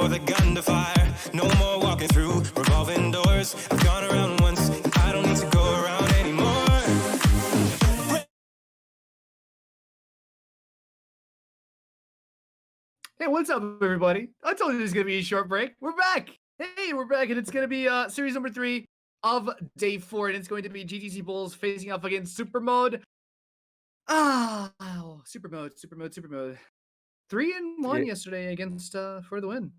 for the gun to fire. No more walking through revolving doors. I've gone around once, and I don't need to go around anymore. Hey, what's up, everybody? I told you there's gonna be a short break. We're back. Hey, we're back, and it's gonna be series number 3 of day 4, and it's going to be GTZ Bulls facing off against SUPRMODE. SUPRMODE. 3-1 yesterday against for the win.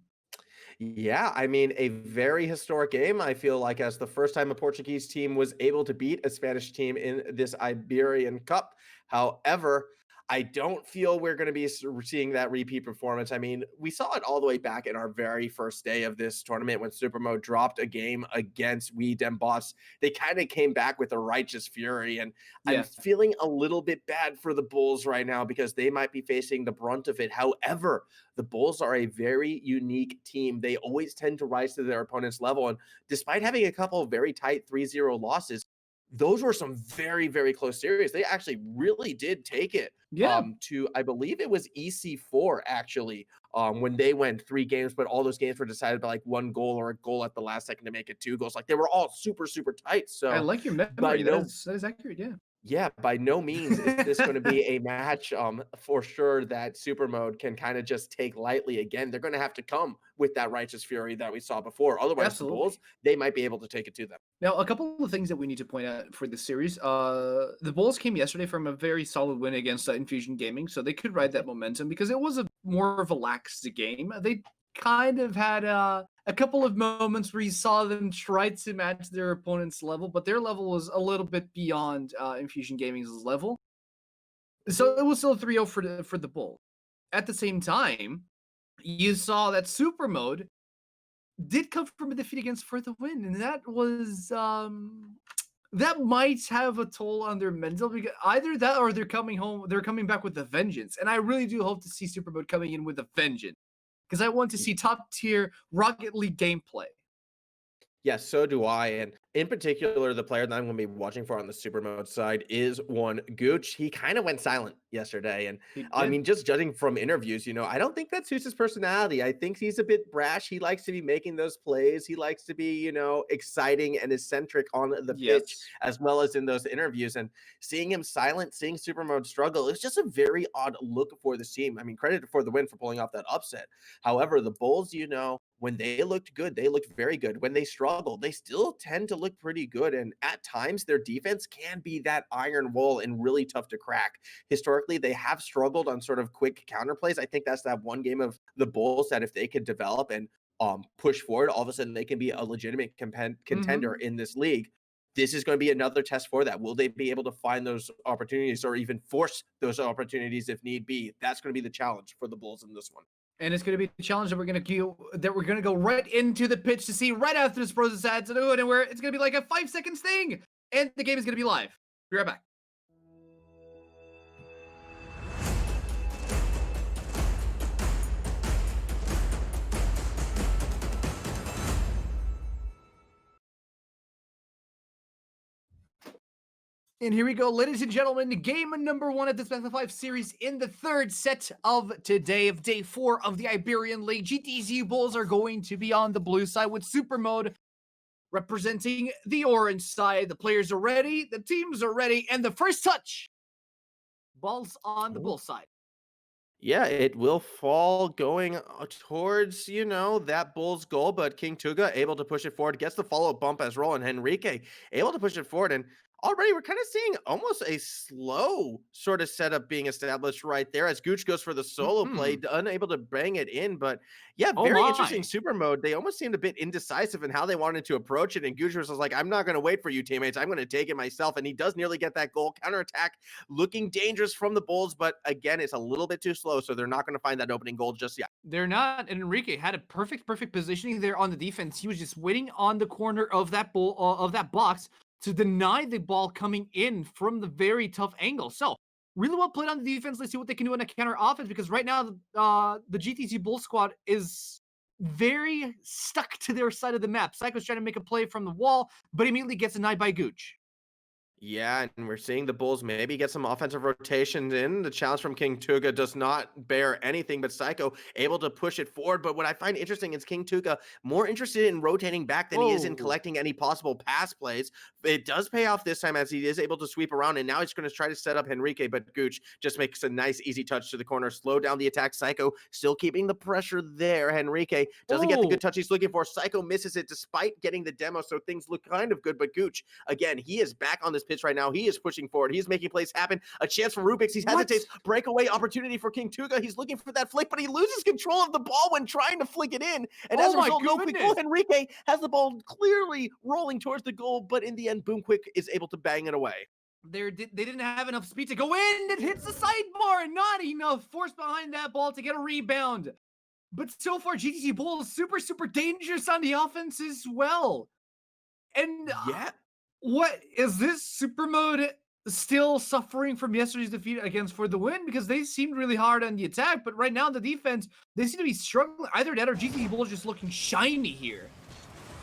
Yeah, I mean, a very historic game, I feel like, as the first time a Portuguese team was able to beat a Spanish team in this Iberian Cup. However, I don't feel we're going to be seeing that repeat performance. I mean, we saw it all the way back in our very first day of this tournament when SUPRMODE dropped a game against We Dem Boss. They kind of came back with a righteous fury, and I'm feeling a little bit bad for the Bulls right now because they might be facing the brunt of it. However, the Bulls are a very unique team. They always tend to rise to their opponent's level, and despite having a couple of very tight 3-0 losses, those were some very, very close series. They actually really did take it to, I believe it was EC4 actually, when they went 3 games, but all those games were decided by like 1 goal or a goal at the last second to make it 2 goals. Like they were all super, super tight. So I like your memory. That is accurate. Yeah, by no means is this going to be a match for sure that SUPRMODE can kind of just take lightly. Again, they're going to have to come with that righteous fury that we saw before. Otherwise, the Bulls, they might be able to take it to them. Now, a couple of things that we need to point out for this series. The Bulls came yesterday from a very solid win against Infusion Gaming, so they could ride that momentum because it was a more relaxed game. They kind of had a couple of moments where you saw them try to match their opponent's level, but their level was a little bit beyond Infusion Gaming's level. So it was still 3-0 for the Bulls. At the same time, you saw that SUPRMODE did come from a defeat against for the win, and that was that might have a toll on their mental, because either that or they're coming back with a vengeance. And I really do hope to see SUPRMODE coming in with a vengeance, because I want to see top tier Rocket League gameplay. Yes, so do I. And in particular, the player that I'm going to be watching for on the SUPRMODE side is one Gooch. He kind of went silent yesterday. And I mean, just judging from interviews, I don't think that suits his personality. I think he's a bit brash. He likes to be making those plays. He likes to be, exciting and eccentric on the pitch, as well as in those interviews. And seeing him silent, seeing SUPRMODE struggle, it's just a very odd look for this team. I mean, credit for the win for pulling off that upset. However, the Bulls, when they looked good, they looked very good. When they struggled, they still tend to look pretty good. And at times, their defense can be that iron wall and really tough to crack. Historically, they have struggled on sort of quick counterplays. I think that's that one game of the Bulls that if they could develop and push forward, all of a sudden they can be a legitimate contender in this league. This is going to be another test for that. Will they be able to find those opportunities or even force those opportunities if need be? That's going to be the challenge for the Bulls in this one. And it's going to be the challenge that we're going to go right into the pitch to see right after this process adds to it, and where it's going to be like a 5 seconds thing, and the game is going to be live. Be right back. And here we go, ladies and gentlemen, game number 1 at this Best of 5 series in the 3rd set of today, of day 4 of the Iberian League. GTZ Bulls are going to be on the blue side with SUPRMODE representing the orange side. The players are ready, the teams are ready, and the first touch, ball's on the Bull side. Yeah, it will fall going towards, that Bulls goal, but King Tuga able to push it forward, gets the follow-up bump as Roland Henrique able to push it forward, and already we're kind of seeing almost a slow sort of setup being established right there as Gooch goes for the solo play, unable to bang it in. But yeah, very interesting SUPRMODE. They almost seemed a bit indecisive in how they wanted to approach it. And Gooch was like, I'm not going to wait for you, teammates. I'm going to take it myself. And he does nearly get that goal. Counterattack looking dangerous from the Bulls. But again, it's a little bit too slow. So they're not going to find that opening goal just yet. They're not. And Enrique had a perfect positioning there on the defense. He was just waiting on the corner of that box to deny the ball coming in from the very tough angle. So really well played on the defense. Let's see what they can do in a counter offense, because right now the GTZ Bull squad is very stuck to their side of the map. Psycho's trying to make a play from the wall, but immediately gets denied by Gooch. Yeah, and we're seeing the Bulls maybe get some offensive rotations in. The challenge from King Tuga does not bear anything but Psycho able to push it forward. But what I find interesting is King Tuga more interested in rotating back than he is in Whoa. collecting any possible pass plays. It does pay off this time as he is able to sweep around, and now he's going to try to set up Henrique, but Gooch just makes a nice, easy touch to the corner, slow down the attack. Psycho still keeping the pressure there. Henrique doesn't get the Oh, good touch he's looking for. Psycho misses it despite getting the demo, so things look kind of good, but Gooch again, he is back on this pitch right now. He is pushing forward. He's making plays happen. A chance for Rubix. He what? hesitates. Breakaway opportunity for King Tuga. He's looking for that flick, but he loses control of the ball when trying to flick it in. And as Oh a my result, no quick goodness. goal. Henrique has the ball clearly rolling towards the goal, but in the end, Boom Quick is able to bang it away. They didn't have enough speed to go in. It hits the sidebar. Not enough force behind that ball to get a rebound. But so far, GTC Bulls super, super dangerous on the offense as well. And Yeah. what is this super mode still suffering from yesterday's defeat against For the Win? Because they seemed really hard on the attack, but right now the defense, they seem to be struggling. Either that or GTC Bulls just looking shiny here.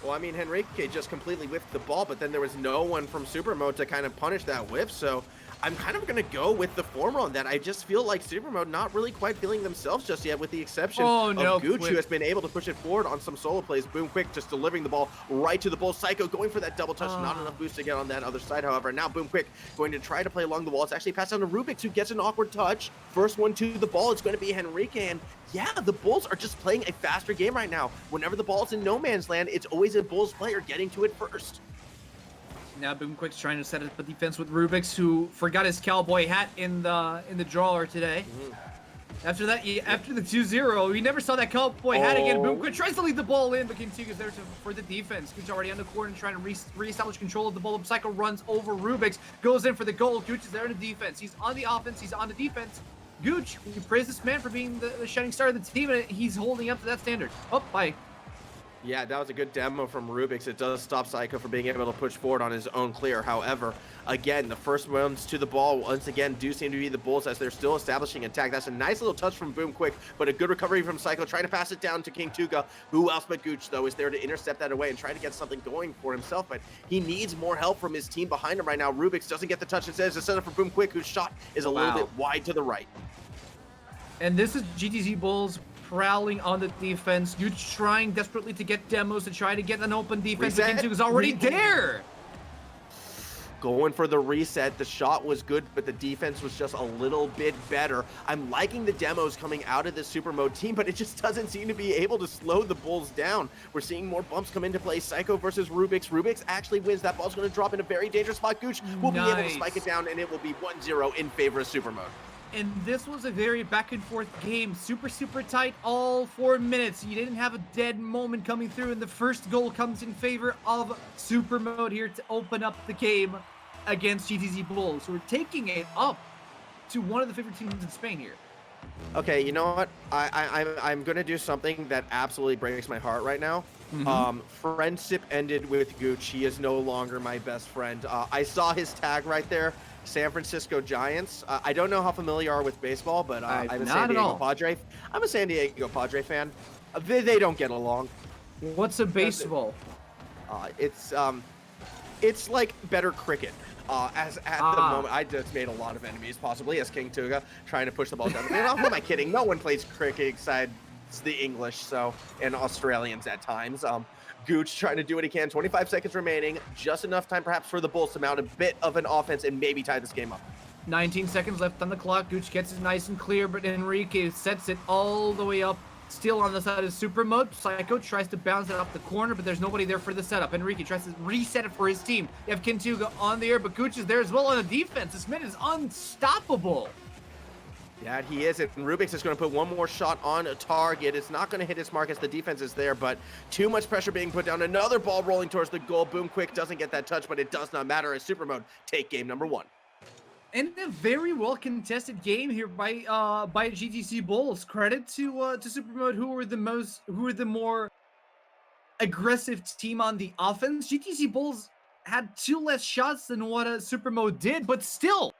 Well, I mean, Henrique just completely whiffed the ball, but then there was no one from SUPRMODE to kind of punish that whiff. So I'm kind of going to go with the former on that. I just feel like SUPRMODE not really quite feeling themselves just yet, with the exception of Gooch, who has been able to push it forward on some solo plays. Boom Quick just delivering the ball right to the Bulls. Psycho going for that double touch. Not enough boost to get on that other side, however. Now Boom Quick going to try to play along the wall. It's actually passed down to Rubix, who gets an awkward touch. First one to the ball. It's going to be Henrique, and yeah, the Bulls are just playing a faster game right now. Whenever the ball's in no man's land, it's always a Bulls player getting to it first. Now Boom Quick's trying to set up a defense with Rubix, who forgot his cowboy hat in the drawer today. After that, after the 2-0, we never saw that cowboy hat again. Boom Quick tries to lead the ball in, but King Tuga's there for the defense. Gooch already on the court and trying to reestablish control of the ball. Psycho runs over Rubix, goes in for the goal. Gooch is there in the defense. He's on the offense. He's on the defense. Gooch, we praise this man for being the shining star of the team, and he's holding up to that standard. Oh, bye. Yeah, that was a good demo from Rubix. It does stop Psycho from being able to push forward on his own clear. However, again, the first ones to the ball, once again, do seem to be the Bulls as they're still establishing attack. That's a nice little touch from Boom Quick, but a good recovery from Psycho, trying to pass it down to King Tuga. Who else but Gooch, though, is there to intercept that away and try to get something going for himself, but he needs more help from his team behind him right now. Rubix doesn't get the touch. Instead, it's a setup for Boom Quick, whose shot is a little bit wide to the right. And this is GTZ Bulls prowling on the defense. Gooch trying desperately to get demos to try to get an open defense. King Tuga's already there. Going for the reset. The shot was good, but the defense was just a little bit better. I'm liking the demos coming out of this SUPRMODE team, but it just doesn't seem to be able to slow the Bulls down. We're seeing more bumps come into play. Psycho versus Rubix. Rubix actually wins. That ball's going to drop in a very dangerous spot. Gooch will be able to spike it down, and it will be 1-0 in favor of SUPRMODE. And this was a very back and forth game. Super, super tight all 4 minutes. You didn't have a dead moment coming through, and the first goal comes in favor of SUPRMODE here to open up the game against GTZ Bulls. So we're taking it up to one of the favorite teams in Spain here. Okay, you know what? I'm going to do something that absolutely breaks my heart right now. Friendship ended with Gooch. He is no longer my best friend. I saw his tag right there. San Francisco Giants. I don't know how familiar you are with baseball, but I'm a San Diego Padre. I'm a San Diego Padre fan. They don't get along. What's a baseball? It's like better cricket. At the moment, I just made a lot of enemies, possibly as King Tuga, trying to push the ball down. Who am I kidding? No one plays cricket besides the English, and Australians at times. Gooch trying to do what he can. 25 seconds remaining. Just enough time perhaps for the Bulls to mount a bit of an offense and maybe tie this game up. 19 seconds left on the clock. Gooch gets it nice and clear, but Henrique sets it all the way up. Still on the side of SUPRMODE. Psycho tries to bounce it off the corner, but there's nobody there for the setup. Henrique tries to reset it for his team. You have King Tuga on the air, but Gooch is there as well on the defense. This man is unstoppable. Yeah, he is. And Rubix is going to put one more shot on a target. It's not going to hit his mark as the defense is there, but too much pressure being put down. Another ball rolling towards the goal. Boom Quick doesn't get that touch, but it does not matter as SUPRMODE take game number 1. And a very well contested game here by GTC Bulls. Credit to SUPRMODE, who were the more aggressive team on the offense. GTC Bulls had 2 less shots than what SUPRMODE did, but still,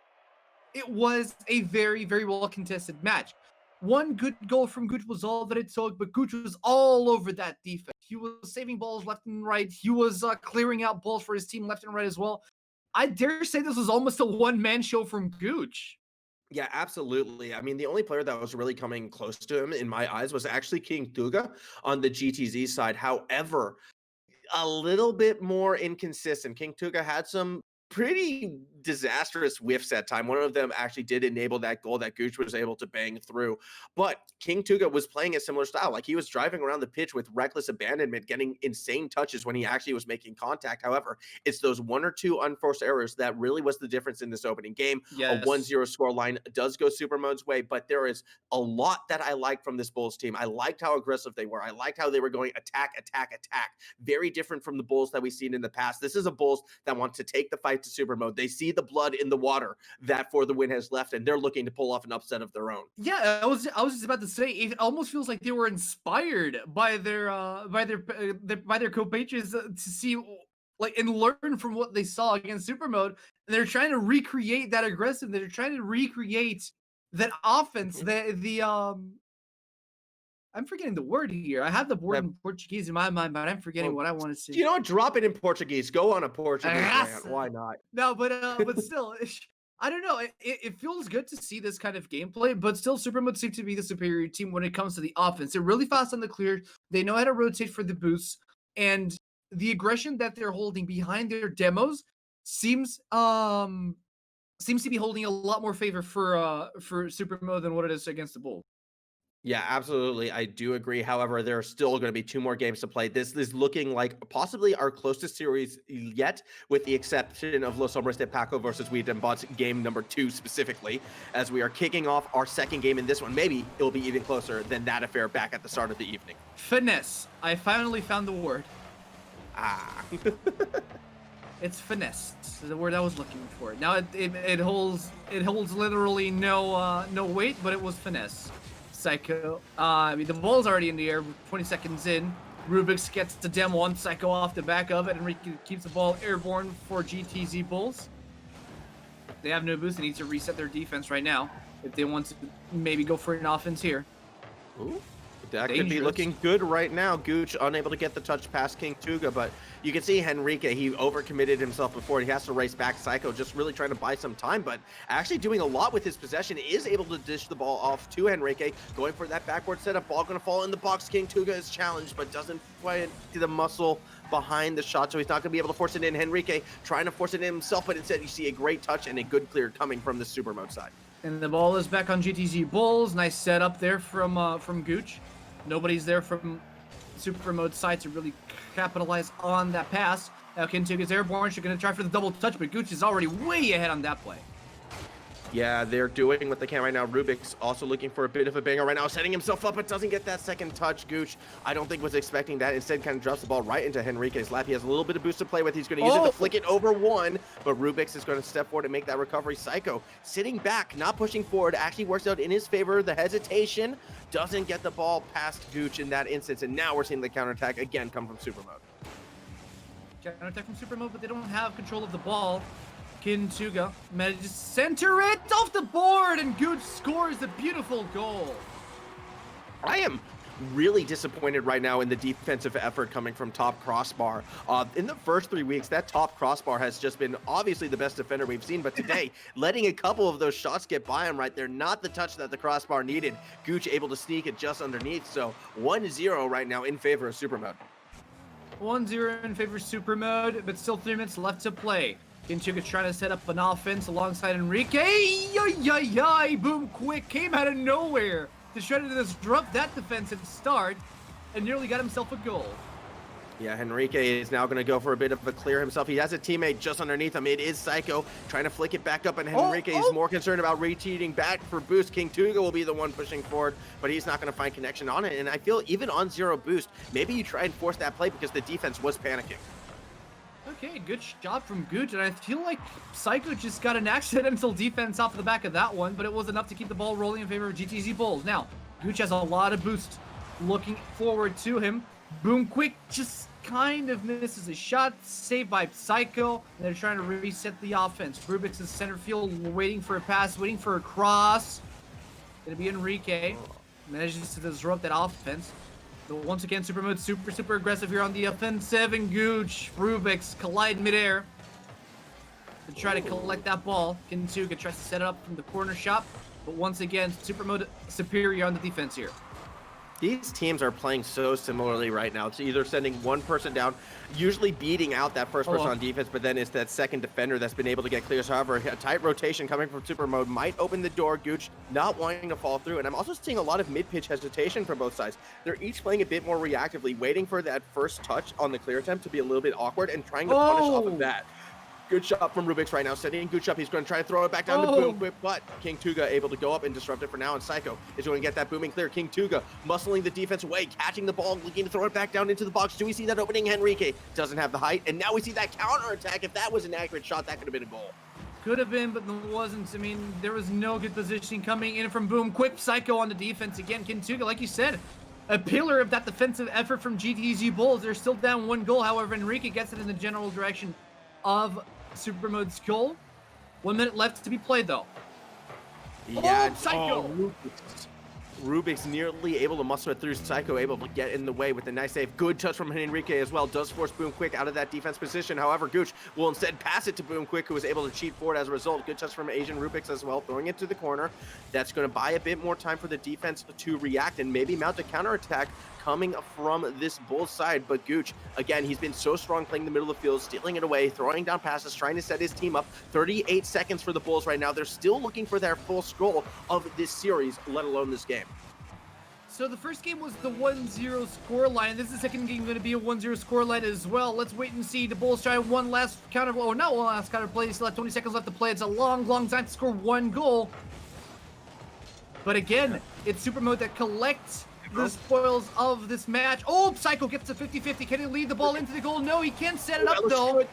it was a very, very well contested match. One good goal from Gooch was all that it took, but Gooch was all over that defense. He was saving balls left and right. He was clearing out balls for his team left and right as well. I dare say this was almost a one-man show from Gooch. Yeah, absolutely. I mean, the only player that was really coming close to him in my eyes was actually King Tuga on the GTZ side. However, a little bit more inconsistent. King Tuga had some pretty disastrous whiffs at time. One of them actually did enable that goal that Gooch was able to bang through. But King Tuga was playing a similar style. Like he was driving around the pitch with reckless abandonment, getting insane touches when he actually was making contact. However, it's those one or two unforced errors that really was the difference in this opening game. Yes. A 1-0 score line does go SUPRMODE's way, but there is a lot that I like from this Bulls team. I liked how aggressive they were. I liked how they were going attack, attack, attack. Very different from the Bulls that we've seen in the past. This is a Bulls that want to take the fight to SUPRMODE. They see the blood in the water that For the Win has left, and they're looking to pull off an upset of their own. Yeah, I was just about to say it almost feels like they were inspired by their compatriots to see like and learn from what they saw against SUPRMODE. And they're trying to recreate that aggressive. They're trying to recreate that offense. I'm forgetting the word here. I have the word in Portuguese in my mind, but I'm forgetting what I want to say. You know what? Drop it in Portuguese. Go on a Portuguese rant. Why not? No, but still, I don't know. It feels good to see this kind of gameplay, but still, SUPRMODE seem to be the superior team when it comes to the offense. They're really fast on the clear. They know how to rotate for the boosts, and the aggression that they're holding behind their demos seems to be holding a lot more favor for SUPRMODE than what it is against the Bulls. Yeah, absolutely. I do agree. However, there are still going to be 2 more games to play. This is looking like possibly our closest series yet, with the exception of Los Hombres de Paco versus Bots game number 2 specifically, as we are kicking off our second game in this one. Maybe it will be even closer than that affair back at the start of the evening. Finesse. I finally found the word. Ah. It's finesse. It's the word I was looking for. Now it holds literally no weight, but it was finesse. Psycho. I mean, the ball's already in the air. 20 seconds in. Rubix gets the demo on Psycho off the back of it, and Enrique keeps the ball airborne for GTZ Bulls. They have no boost. They need to reset their defense right now if they want to maybe go for an offense here. Ooh. That could be looking good right now. Gooch unable to get the touch past King Tuga, but you can see Henrique, he overcommitted himself before. He has to race back. Psycho just really trying to buy some time, but actually doing a lot with his possession. Is able to dish the ball off to Henrique, going for that backward setup. Ball going to fall in the box. King Tuga is challenged, but doesn't quite get the muscle behind the shot, so he's not going to be able to force it in. Henrique trying to force it in himself, but instead you see a great touch and a good clear coming from the SUPRMODE side. And the ball is back on GTZ Bulls. Nice setup there from Gooch. Nobody's there from SUPRMODE side to really capitalize on that pass. Now Kintug is airborne. She's going to try for the double touch, but Gooch is already way ahead on that play. Yeah, they're doing what they can right now. Rubik's also looking for a bit of a banger right now, setting himself up, but doesn't get that second touch. Gooch, I don't think was expecting that. Instead, kind of drops the ball right into Henrique's lap. He has a little bit of boost to play with. He's going to use it to flick it over one, but Rubik's is going to step forward and make that recovery. Psycho sitting back, not pushing forward, actually works out in his favor. The hesitation doesn't get the ball past Gooch in that instance, and now we're seeing the counterattack again come from SUPRMODE. Counterattack from SUPRMODE, but they don't have control of the ball. Kintuga manages to center it off the board, and Gooch scores the beautiful goal. I am really disappointed right now in the defensive effort coming from top crossbar. In the first 3 weeks, that top crossbar has just been obviously the best defender we've seen, but today, letting a couple of those shots get by him right there, not the touch that the crossbar needed. Gooch able to sneak it just underneath, so 1-0 right now in favor of SUPRMODE. 1-0 in favor of SUPRMODE, but still 3 minutes left to play. Kintuga trying to set up an offense alongside Enrique. Boom quick, came out of nowhere to try to disrupt that defensive start and nearly got himself a goal. Yeah, Henrique is now going to go for a bit of a clear himself. He has a teammate just underneath him. It is Psycho trying to flick it back up, and Henrique is more concerned about retreating back for boost. King Tuga will be the one pushing forward, but he's not going to find connection on it. And I feel even on 0 boost, maybe you try and force that play because the defense was panicking. Okay, good job from Gooch, and I feel like Psycho just got an accidental defense off the back of that one, but it was enough to keep the ball rolling in favor of GTZ Bulls. Now, Gooch has a lot of boost looking forward to him. Boom quick just kind of misses a shot, saved by Psycho, and they're trying to reset the offense. Rubik's in center field, waiting for a pass, waiting for a cross. Gonna be Enrique. Manages to disrupt that offense. But once again, SUPRMODE super aggressive here on the offensive, and Gooch, Rubik's collide midair. to try to collect that ball. Kintuga tries to set it up from the corner shop, but once again, SUPRMODE superior on the defense here. These teams are playing so similarly right now. It's either sending one person down, usually beating out that first person on defense, but then it's that second defender that's been able to get clears. However, a tight rotation coming from SUPRMODE might open the door. Gooch not wanting to fall through. And I'm also seeing a lot of mid-pitch hesitation from both sides. They're each playing a bit more reactively, waiting for that first touch on the clear attempt to be a little bit awkward and trying to punish off of that. Good shot from Rubik's right now, setting good shot. He's going to try to throw it back down to Boom Quick, but Kintuga able to go up and disrupt it for now, and Psycho is going to get that booming clear. Kintuga muscling the defense away, catching the ball, looking to throw it back down into the box. Do we see that opening? Henrique doesn't have the height, and now we see that counter attack. If that was an accurate shot, that could have been a goal. Could have been, but it wasn't. I mean, there was no good positioning coming in from Boom Quick. Psycho on the defense again. Kintuga, like you said, a pillar of that defensive effort from GTZ Bulls. They're still down 1 goal. However, Henrique gets it in the general direction of SUPRMODE's goal. 1 minute left to be played, though. Yeah, Psycho! Rubik's nearly able to muscle it through. Psycho able to get in the way with a nice save. Good touch from Henrique as well. Does force Boom Quick out of that defense position. However, Gooch will instead pass it to Boom Quick, who was able to cheat forward as a result. Good touch from Asian Rubik's as well, throwing it to the corner. That's going to buy a bit more time for the defense to react and maybe mount a counterattack coming from this Bulls side. But Gooch, again, he's been so strong playing the middle of the field, stealing it away, throwing down passes, trying to set his team up. 38 seconds for the Bulls right now. They're still looking for their full scroll of this series, let alone this game. So the first game was the 1-0 scoreline. This is the second game going to be a 1-0 scoreline as well. Let's wait and see. The Bulls try one last counter, or not one last counter play. They still have 20 seconds left to play. It's a long, long time to score 1 goal. But again, it's SUPRMODE that collects the spoils of this match. Oh, Psycho gets a 50-50. Can he lead the ball into the goal? No, he can't set it up though.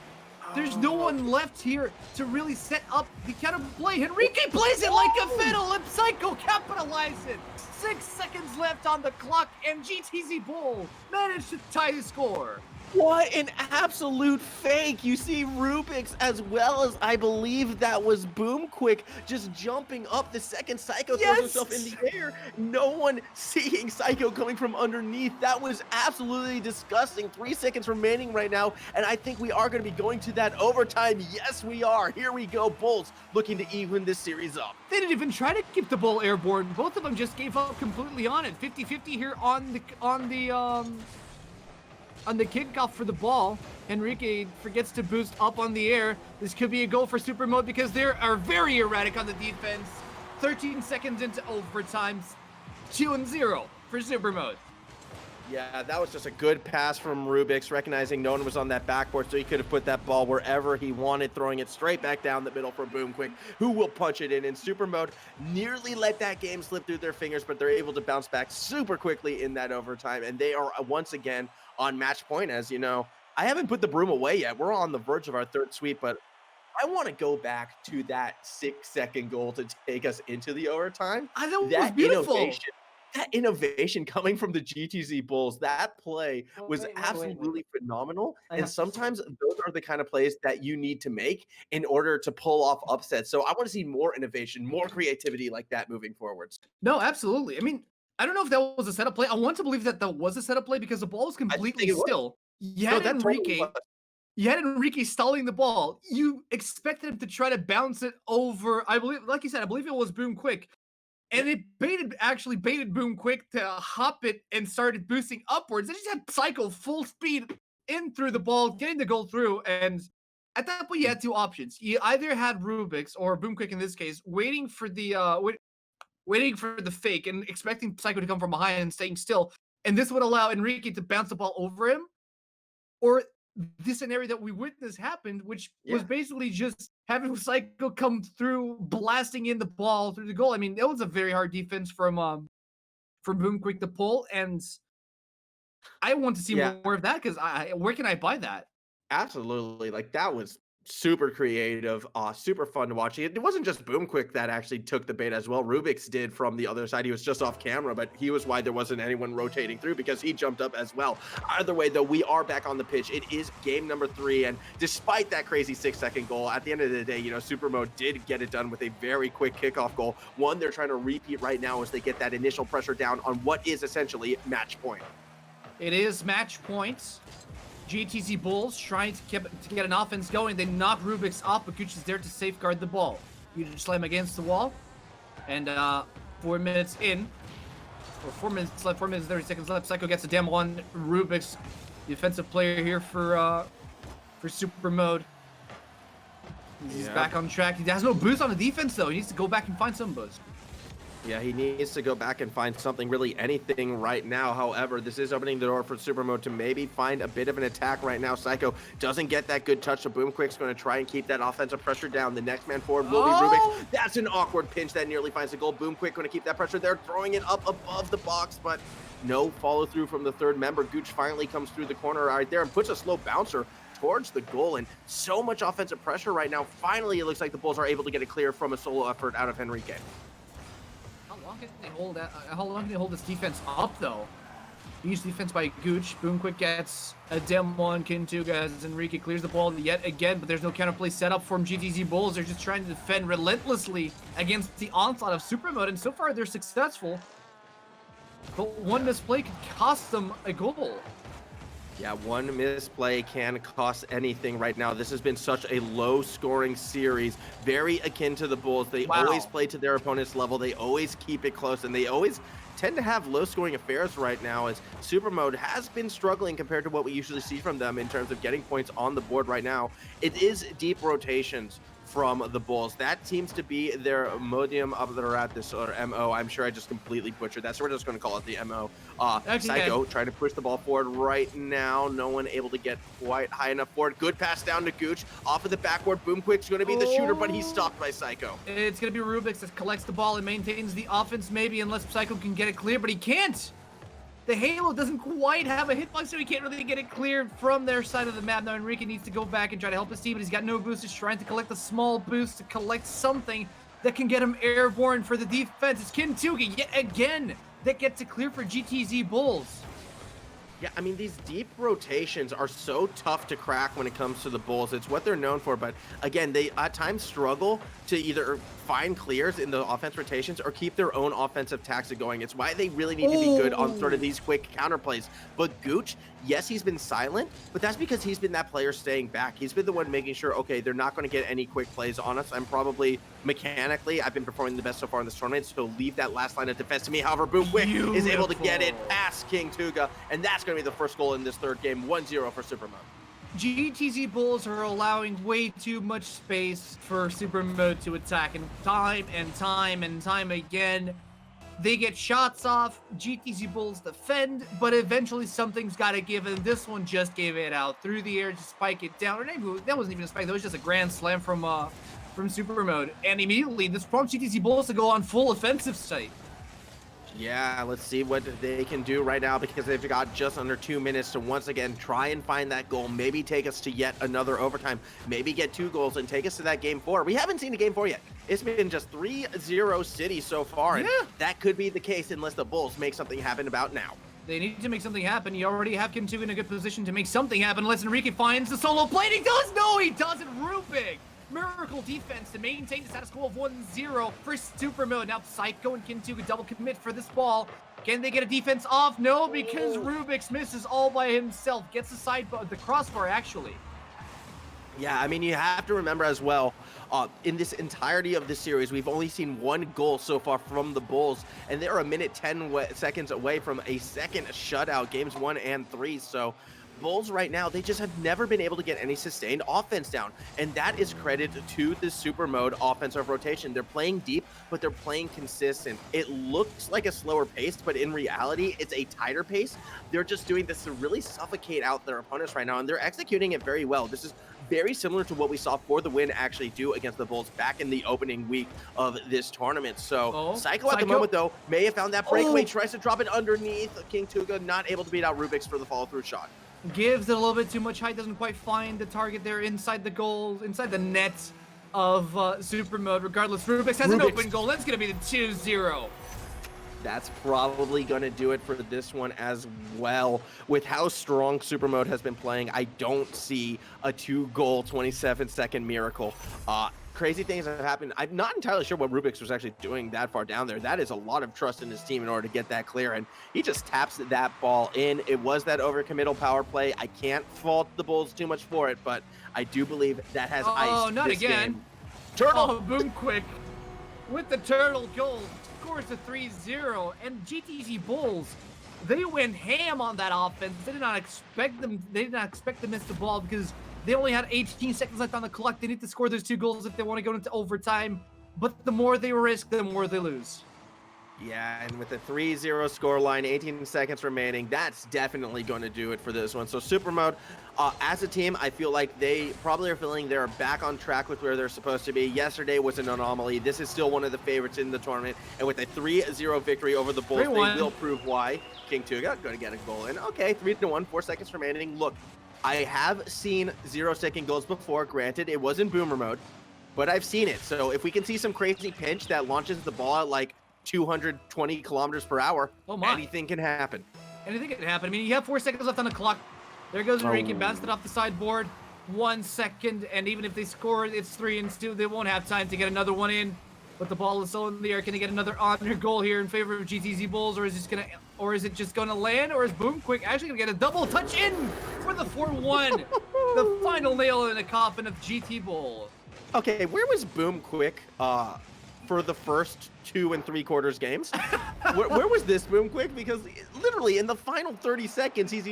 There's no one left here to really set up the counter play. Henrique plays it like a fiddle, and Psycho capitalizes it. 6 seconds left on the clock, and GTZ Bull managed to tie the score. What an absolute fake. You see Rubik's as well as I believe that was Boom Quick just jumping up the second Psycho throws himself in the air. No one seeing Psycho coming from underneath. That was absolutely disgusting. 3 seconds remaining right now, and I think we are going to be going to that overtime. Yes, we are. Here we go. Bulls looking to even this series up. They didn't even try to keep the ball airborne. Both of them just gave up completely on it. 50-50 here on the kickoff for the ball. Henrique forgets to boost up on the air. This could be a goal for SUPRMODE because they are very erratic on the defense. 13 seconds into overtime. 2-0 for SUPRMODE. Yeah, that was just a good pass from Rubik's, recognizing no one was on that backboard, so he could have put that ball wherever he wanted, throwing it straight back down the middle for Boom Quick, who will punch it in. And SUPRMODE nearly let that game slip through their fingers, but they're able to bounce back super quickly in that overtime, and they are once again on match point. As you know, I haven't put the broom away yet. We're on the verge of our third sweep, but I want to go back to that 6-second goal to take us into the overtime. I know, it was beautiful. That innovation coming from the GTZ Bulls, that play was absolutely phenomenal. And sometimes those are the kind of plays that you need to make in order to pull off upsets. So I want to see more innovation, more creativity like that moving forwards. No, absolutely. I mean, I don't know if that was a setup play. I want to believe that was a setup play because the ball was completely still. You had Henrique stalling the ball. You expected him to try to bounce it over. I believe, like you said, I believe it was Boom Quick. And it actually baited Boom Quick to hop it and started boosting upwards. They just had Psycho full speed in through the ball, getting the goal through. And at that point, you had 2 options. You either had Rubik's or Boom Quick in this case, waiting for the fake and expecting Psycho to come from behind and staying still. And this would allow Henrique to bounce the ball over him. Or this scenario that we witnessed happened, which was basically just having Psycho come through, blasting in the ball through the goal. I mean, that was a very hard defense from Boom Quick to pull, and I want to see more of that because where can I buy that? Absolutely, like that was super creative, super fun to watch. It wasn't just Boom Quick that actually took the bait as well. Rubik's did from the other side. He was just off camera, but he was why there wasn't anyone rotating through because he jumped up as well. Either way, though, we are back on the pitch. It is game number 3, and despite that crazy 6-second goal, at the end of the day, you know, SUPRMODE did get it done with a very quick kickoff goal. One they're trying to repeat right now as they get that initial pressure down on what is essentially match point. It is match points. GTZ Bulls trying to get an offense going. They knock Rubik's off, but Gooch is there to safeguard the ball. You just slam against the wall. And 4 minutes in, or 4 minutes left, 4 minutes 30 seconds left. Psycho gets a damn one. Rubik's defensive player here for Super Mode. He's back on track. He has no boost on the defense though. He needs to go back and find some boost. Yeah, he needs to go back and find something, really anything right now. However, this is opening the door for SUPRMODE to maybe find a bit of an attack right now. Psycho doesn't get that good touch, so Boomquick's going to try and keep that offensive pressure down. The next man forward will be Rubik's. That's an awkward pinch that nearly finds the goal. Boomquick going to keep that pressure there, throwing it up above the box, but no follow through from the third member. Gooch finally comes through the corner right there and puts a slow bouncer towards the goal, and so much offensive pressure right now. Finally, it looks like the Bulls are able to get it clear from a solo effort out of Henrique. How long can they hold this defense up, though? Huge defense by Gooch. Boomquick gets a dem one. Kintuga as Enrique clears the ball yet again, but there's no counterplay set up from GTZ Bulls. They're just trying to defend relentlessly against the onslaught of SUPRMODE, and so far they're successful. But one misplay could cost them a goal. Yeah, one misplay can cost anything right now. This has been such a low-scoring series, very akin to the Bulls. They always play to their opponent's level. They always keep it close, and they always tend to have low-scoring affairs right now, as SUPRMODE has been struggling compared to what we usually see from them in terms of getting points on the board right now. It is deep rotations from the Bulls. That seems to be their modium operandus, or MO. I'm sure I just completely butchered that, so we're just going to call it the MO. Psycho trying to push the ball forward right now. No one able to get quite high enough for it. Good pass down to Gooch. Off of the backboard, Boomquick's going to be the shooter, but he's stopped by Psycho. It's going to be Rubik's that collects the ball and maintains the offense, maybe, unless Psycho can get it clear, but he can't. The Halo doesn't quite have a hitbox, so he can't really get it cleared from their side of the map. Now Enrique needs to go back and try to help his team, but he's got no boost. He's trying to collect a small boost to collect something that can get him airborne for the defense. It's Kintuga yet again that gets it clear for GTZ Bulls. Yeah, I mean, these deep rotations are so tough to crack when it comes to the Bulls. It's what they're known for, but again, they at times struggle to either find clears in the offense rotations or keep their own offensive tactic going. It's why they really need to be good on sort of these quick counter plays. But Gooch, yes, he's been silent, but that's because he's been that player staying back. He's been the one making sure, okay, they're not going to get any quick plays on us. I'm probably mechanically, I've been performing the best so far in this tournament, so leave that last line of defense to me. However, Boomquick is able to get it past Kintuga, and that's going to be the first goal in this third game, 1-0 for SUPRMODE. GTZ Bulls are allowing way too much space for SUPRMODE to attack, and time again, they get shots off. GTZ Bulls defend, but eventually something's got to give, and this one just gave it out through the air to spike it down. Or maybe that wasn't even a spike; that was just a grand slam from SUPRMODE, and immediately this prompts GTZ Bulls to go on full offensive site. Yeah, let's see what they can do right now, because they've got just under 2 minutes to once again try and find that goal, maybe take us to yet another overtime, maybe get 2 goals and take us to that game 4. We haven't seen a game 4 yet. It's been just 3-0 City so far, and that could be the case unless the Bulls make something happen about now. They need to make something happen. You already have Kintuga in a good position to make something happen unless Enrique finds the solo play. He does! No, he doesn't! Rubik! Miracle defense to maintain the status quo of 1-0 for SUPRMODE. Now Psycho and Kintuga double commit for this ball. Can they get a defense off? No, because Rubik's misses all by himself. Gets the crossbar, actually. Yeah, I mean, you have to remember as well, in this entirety of this series, we've only seen 1 goal so far from the Bulls, and they're a minute 10 seconds away from a second shutout, games 1 and 3, so Bulls right now, they just have never been able to get any sustained offense down, and that is credit to the SUPRMODE offensive rotation. They're playing deep, but they're playing consistent. It looks like a slower pace, but in reality, it's a tighter pace. They're just doing this to really suffocate out their opponents right now, and they're executing it very well. This is very similar to what we saw For the Win actually do against the Bulls back in the opening week of this tournament. So Psycho at the moment, though, may have found that breakaway, tries to drop it underneath. Kintuga not able to beat out Rubik's for the follow-through shot. Gives it a little bit too much height, doesn't quite find the target there inside the goal, inside the net of SUPRMODE. Regardless, Rubik's has an open goal. That's going to be the 2-0. that's probably going to do it for this one as well. With how strong SUPRMODE has been playing, I don't see a 2-goal, 27-second miracle. Crazy things have happened. I'm not entirely sure what Rubik's was actually doing that far down there. That is a lot of trust in his team in order to get that clear, and he just taps that ball in. It was that overcommittal power play. I can't fault the Bulls too much for it, but I do believe that has iced not this again. game. Turtle! Oh, Boom Quick with the turtle goal scores a 3-0, and GTZ Bulls, they went ham on that offense. They did not expect them. They did not expect to miss the ball because they only had 18 seconds left on the clock. They need to score those 2 goals if they want to go into overtime. But the more they risk, the more they lose. Yeah, and with the 3-0 scoreline, 18 seconds remaining, that's definitely going to do it for this one. So SUPRMODE, as a team, I feel like they probably are feeling they're back on track with where they're supposed to be. Yesterday was an anomaly. This is still one of the favorites in the tournament. And with a 3-0 victory over the Bulls, they will prove why. King Tuga going to get a goal in. Okay, 3-1, 4 seconds remaining. Look, I have seen 0-second goals before. Granted, it was in boomer mode, but I've seen it. So if we can see some crazy pinch that launches the ball at like 220 kilometers per hour, anything can happen. Anything can happen. I mean, you have 4 seconds left on the clock. There goes Enrique, bounced it off the sideboard. 1 second, and even if they score, it's 3-2. They won't have time to get another one in. But the ball is still in the air. Can they get another honor goal here in favor of GTZ Bulls, or is it just gonna land, or is Boom Quick actually gonna get a double touch in for the 4-1? The final nail in the coffin of GT Bull. Okay, where was Boom Quick for the first 2 3/4 games? where was this Boom Quick? Because literally in the final 30 seconds, he's,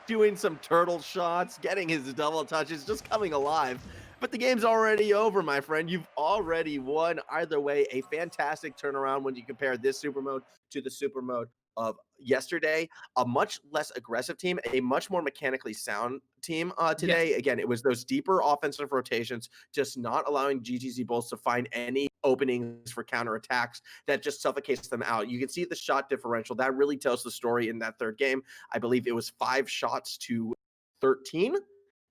doing some turtle shots, getting his double touches, just coming alive. But the game's already over, my friend. You've already won. Either way, a fantastic turnaround when you compare this SUPRMODE to the SUPRMODE of yesterday. A much less aggressive team, a much more mechanically sound team today. Yes. Again, it was those deeper offensive rotations, just not allowing GTZ Bulls to find any openings for counterattacks that just suffocates them out. You can see the shot differential. That really tells the story in that third game. I believe it was 5 shots to 13.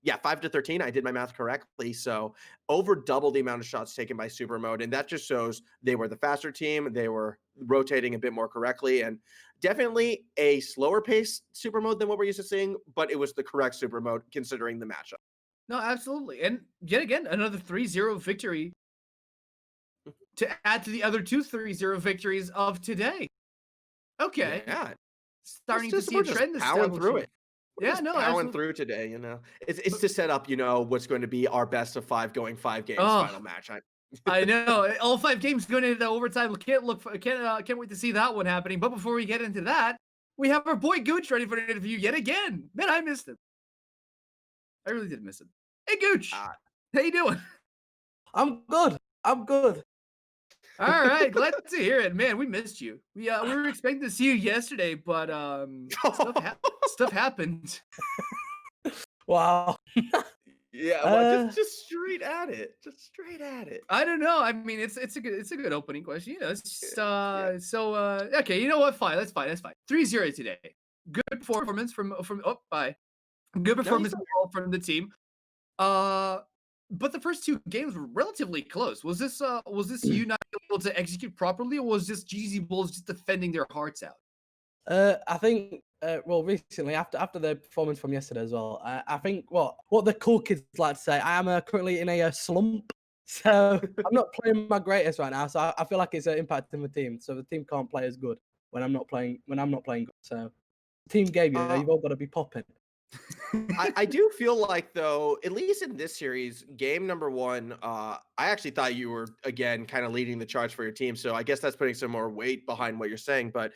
Yeah, 5-13. I did my math correctly. So over double the amount of shots taken by SUPRMODE. And that just shows they were the faster team. They were rotating a bit more correctly. And definitely a slower pace SUPRMODE than what we're used to seeing. But it was the correct SUPRMODE considering the matchup. No, absolutely. And yet again, another 3-0 victory to add to the other 2 3-0 victories of today. Okay. Yeah. Starting to see a trend establishing through it. Yeah, no, powering through today, It's to set up, what's going to be our best of 5 going 5 games final match. I know. All 5 games going into overtime. Can't wait to see that one happening. But before we get into that, we have our boy Gooch ready for an interview yet again. Man, I missed him. I really did miss him. Hey, Gooch. How you doing? I'm good. All right, glad to hear it, man. We missed you. We were expecting to see you yesterday, but stuff happened. Wow. Yeah, well, just straight at it. Just straight at it. I don't know. I mean, it's a good opening question. It's just okay. You know what? Fine. That's fine. 3-0 today. Good performance from Good performance from the team. But the first 2 games were relatively close. Was this you not able to execute properly, or was this GZ Bulls just defending their hearts out? I think recently after the performance from yesterday as well, I think what the cool kids like to say, I am currently in a slump, so I'm not playing my greatest right now. So I feel like it's impacting the team. So the team can't play as good when I'm not playing good. So the team gave you've all got to be popping. I do feel like, though, at least in this series, game number 1, I actually thought you were, again, kind of leading the charge for your team. So I guess that's putting some more weight behind what you're saying. But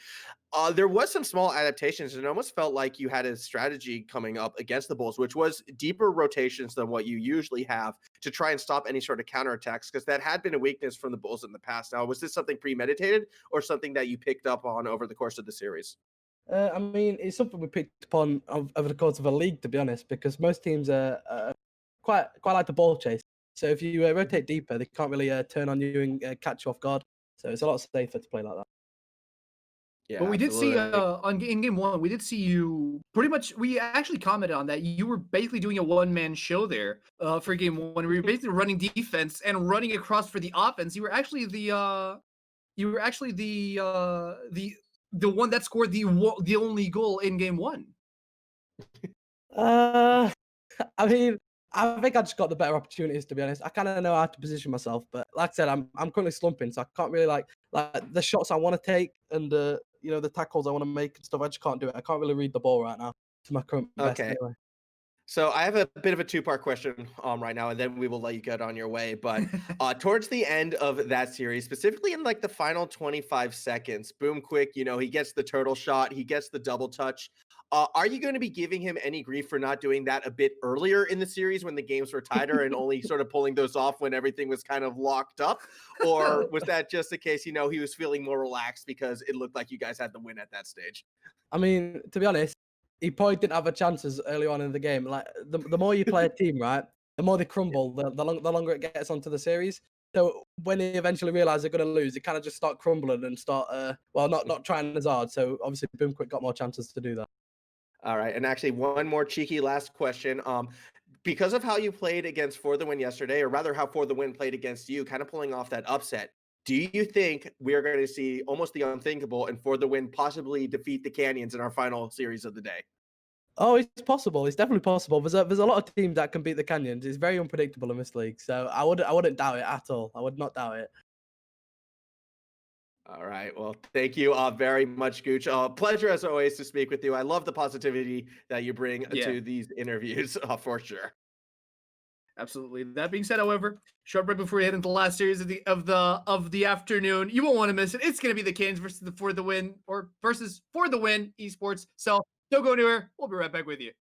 there was some small adaptations, and it almost felt like you had a strategy coming up against the Bulls, which was deeper rotations than what you usually have to try and stop any sort of counterattacks, because that had been a weakness from the Bulls in the past. Now, was this something premeditated or something that you picked up on over the course of the series? I mean, it's something we picked upon over the course of a league, to be honest, because most teams are quite like the ball chase. So if you rotate deeper, they can't really turn on you and catch you off guard. So it's a lot safer to play like that. Yeah, but we did see in game 1, we did see you pretty much. We actually commented on that. You were basically doing a one-man show there for game 1. We were basically running defense and running across for the offense. You were actually the the one that scored the only goal in game 1. I mean, I think I just got the better opportunities, to be honest. I kind of know how to position myself, but like I said, I'm currently slumping, so I can't really like the shots I want to take and the tackles I want to make and stuff. I just can't do it. I can't really read the ball right now to my current best Okay. anyway. So I have a bit of a two-part question right now, and then we will let you get on your way. But towards the end of that series, specifically in like the final 25 seconds, Boom Quick, he gets the turtle shot, he gets the double touch. Are you going to be giving him any grief for not doing that a bit earlier in the series when the games were tighter and only sort of pulling those off when everything was kind of locked up? Or was that just the case, he was feeling more relaxed because it looked like you guys had the win at that stage? I mean, to be honest, he probably didn't have a chances early on in the game. Like the more you play a team, right, the more they crumble, the longer it gets onto the series. So when he eventually realised they're going to lose, they kind of just start crumbling and start, not trying as hard. So obviously, Boom Quick got more chances to do that. All right. And actually, one more cheeky last question. Because of how you played against For the Win yesterday, or rather how For the Win played against you, kind of pulling off that upset, do you think we are going to see almost the unthinkable and For the Win possibly defeat the Canyons in our final series of the day? Oh, it's possible. It's definitely possible. There's a lot of teams that can beat the Canyons. It's very unpredictable in this league, so I wouldn't doubt it at all. I would not doubt it. All right. Well, thank you very much, Gooch. Pleasure as always to speak with you. I love the positivity that you bring to these interviews for sure. Absolutely. That being said, however, short break before we head into the last series of the afternoon. You won't want to miss it. It's going to be the Canes versus For the Win esports. So don't go anywhere. We'll be right back with you.